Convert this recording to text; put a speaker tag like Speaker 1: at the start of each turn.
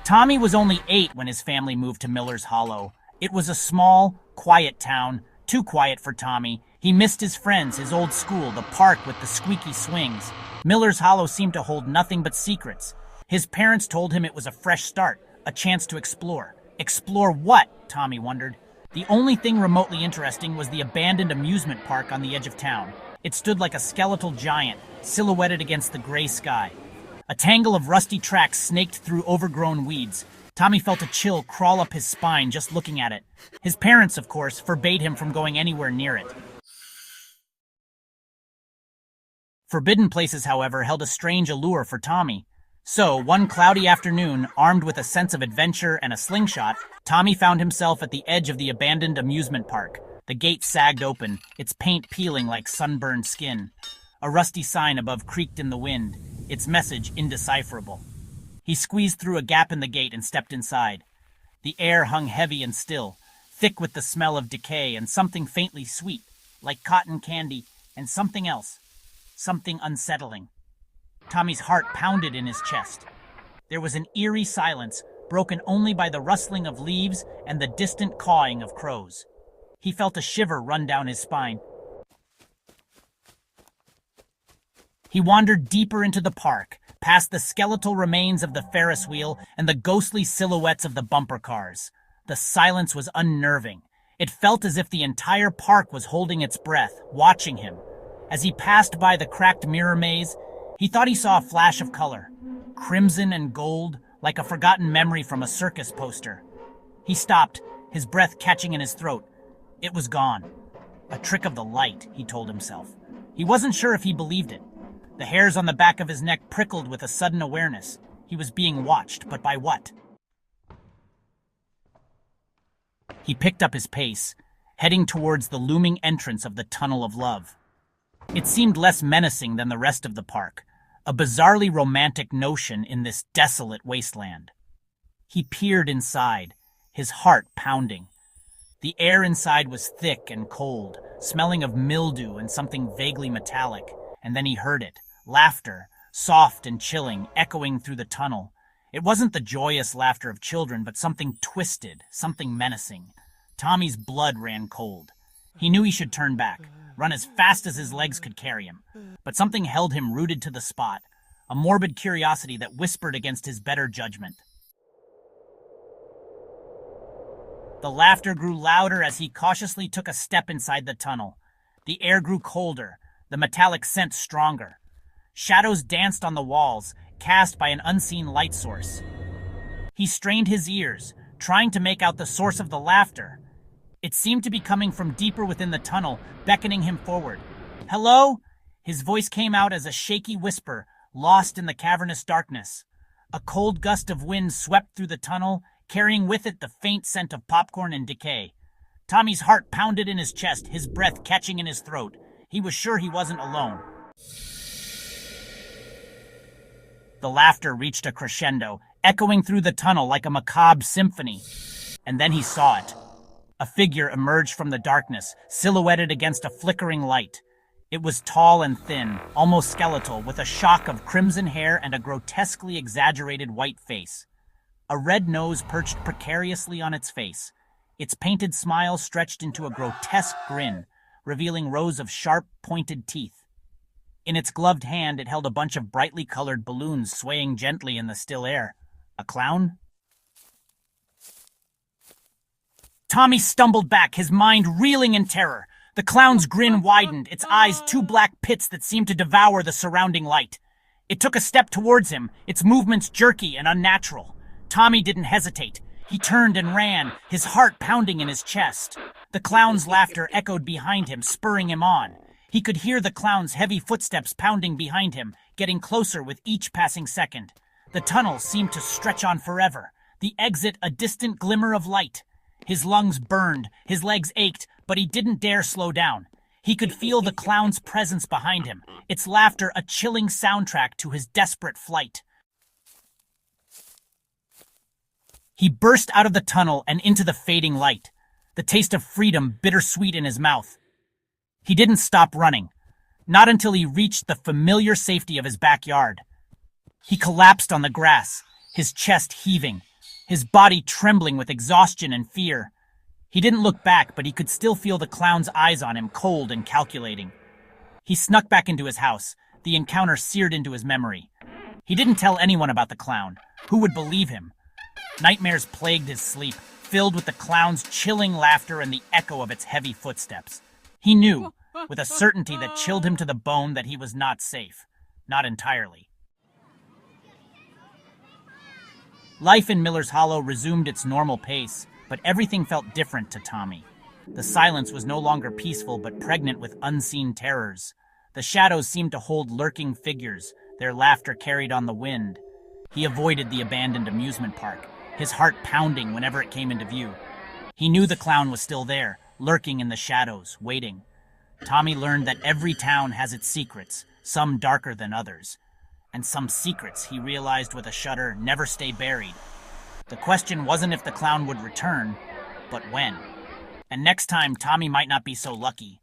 Speaker 1: Tommy was only 8 when his family moved to Miller's Hollow. It was a small, quiet town, too quiet for Tommy. He missed his friends, his old school, the park with the squeaky swings. Miller's Hollow seemed to hold nothing but secrets. His parents told him it was a fresh start, a chance to explore. Explore what? Tommy wondered. The only thing remotely interesting was the abandoned amusement park on the edge of town. It stood like a skeletal giant, silhouetted against the gray sky. A tangle of rusty tracks snaked through overgrown weeds. Tommy felt a chill crawl up his spine just looking at it. His parents, of course, forbade him from going anywhere near it. Forbidden places, however, held a strange allure for Tommy. So, one cloudy afternoon, armed with a sense of adventure and a slingshot, Tommy found himself at the edge of the abandoned amusement park. The gate sagged open, its paint peeling like sunburned skin. A rusty sign above creaked in the wind, its message indecipherable. He squeezed through a gap in the gate and stepped inside. The air hung heavy and still, thick with the smell of decay and something faintly sweet, like cotton candy, and something else, something unsettling. Tommy's heart pounded in his chest. There was an eerie silence, broken only by the rustling of leaves and the distant cawing of crows. He felt a shiver run down his spine. He wandered deeper into the park, past the skeletal remains of the Ferris wheel and the ghostly silhouettes of the bumper cars. The silence was unnerving. It felt as if the entire park was holding its breath, watching him. As he passed by the cracked mirror maze, he thought he saw a flash of color, crimson and gold, like a forgotten memory from a circus poster. He stopped, his breath catching in his throat. It was gone. A trick of the light, he told himself. He wasn't sure if he believed it. The hairs on the back of his neck prickled with a sudden awareness. He was being watched, but by what? He picked up his pace, heading towards the looming entrance of the Tunnel of Love. It seemed less menacing than the rest of the park, a bizarrely romantic notion in this desolate wasteland. He peered inside, his heart pounding. The air inside was thick and cold, smelling of mildew and something vaguely metallic, and then he heard it, laughter, soft and chilling, echoing through the tunnel. It wasn't the joyous laughter of children, but something twisted, something menacing. Tommy's blood ran cold. He knew he should turn back, run as fast as his legs could carry him, but something held him rooted to the spot, a morbid curiosity that whispered against his better judgment. The laughter grew louder as he cautiously took a step inside the tunnel. The air grew colder, the metallic scent stronger. Shadows danced on the walls, cast by an unseen light source. He strained his ears, trying to make out the source of the laughter. It seemed to be coming from deeper within the tunnel, beckoning him forward. "Hello?" His voice came out as a shaky whisper, lost in the cavernous darkness. A cold gust of wind swept through the tunnel, carrying with it the faint scent of popcorn and decay. Tommy's heart pounded in his chest, his breath catching in his throat. He was sure he wasn't alone. The laughter reached a crescendo, echoing through the tunnel like a macabre symphony. And then he saw it. A figure emerged from the darkness, silhouetted against a flickering light. It was tall and thin, almost skeletal, with a shock of crimson hair and a grotesquely exaggerated white face. A red nose perched precariously on its face. Its painted smile stretched into a grotesque grin, revealing rows of sharp, pointed teeth. In its gloved hand, it held a bunch of brightly colored balloons swaying gently in the still air. A clown? Tommy stumbled back, his mind reeling in terror. The clown's grin widened, its eyes two black pits that seemed to devour the surrounding light. It took a step towards him, its movements jerky and unnatural. Tommy didn't hesitate. He turned and ran, his heart pounding in his chest. The clown's laughter echoed behind him, spurring him on. He could hear the clown's heavy footsteps pounding behind him, getting closer with each passing second. The tunnel seemed to stretch on forever, the exit a distant glimmer of light. His lungs burned, his legs ached, but he didn't dare slow down. He could feel the clown's presence behind him, its laughter a chilling soundtrack to his desperate flight. He burst out of the tunnel and into the fading light, the taste of freedom bittersweet in his mouth. He didn't stop running, not until he reached the familiar safety of his backyard. He collapsed on the grass, his chest heaving. his body trembling with exhaustion and fear. He didn't look back, but he could still feel the clown's eyes on him, cold and calculating. He snuck back into his house, the encounter seared into his memory. He didn't tell anyone about the clown. Who would believe him? Nightmares plagued his sleep, filled with the clown's chilling laughter and the echo of its heavy footsteps. He knew, with a certainty that chilled him to the bone, that he was not safe. Not entirely. Life in Miller's Hollow resumed its normal pace, but everything felt different to Tommy. The silence was no longer peaceful but pregnant with unseen terrors. The shadows seemed to hold lurking figures, their laughter carried on the wind. He avoided the abandoned amusement park, his heart pounding whenever it came into view. He knew the clown was still there, lurking in the shadows, waiting. Tommy learned that every town has its secrets, some darker than others. And some secrets, he realized with a shudder, never stay buried. The question wasn't if the clown would return, but when. And next time, Tommy might not be so lucky.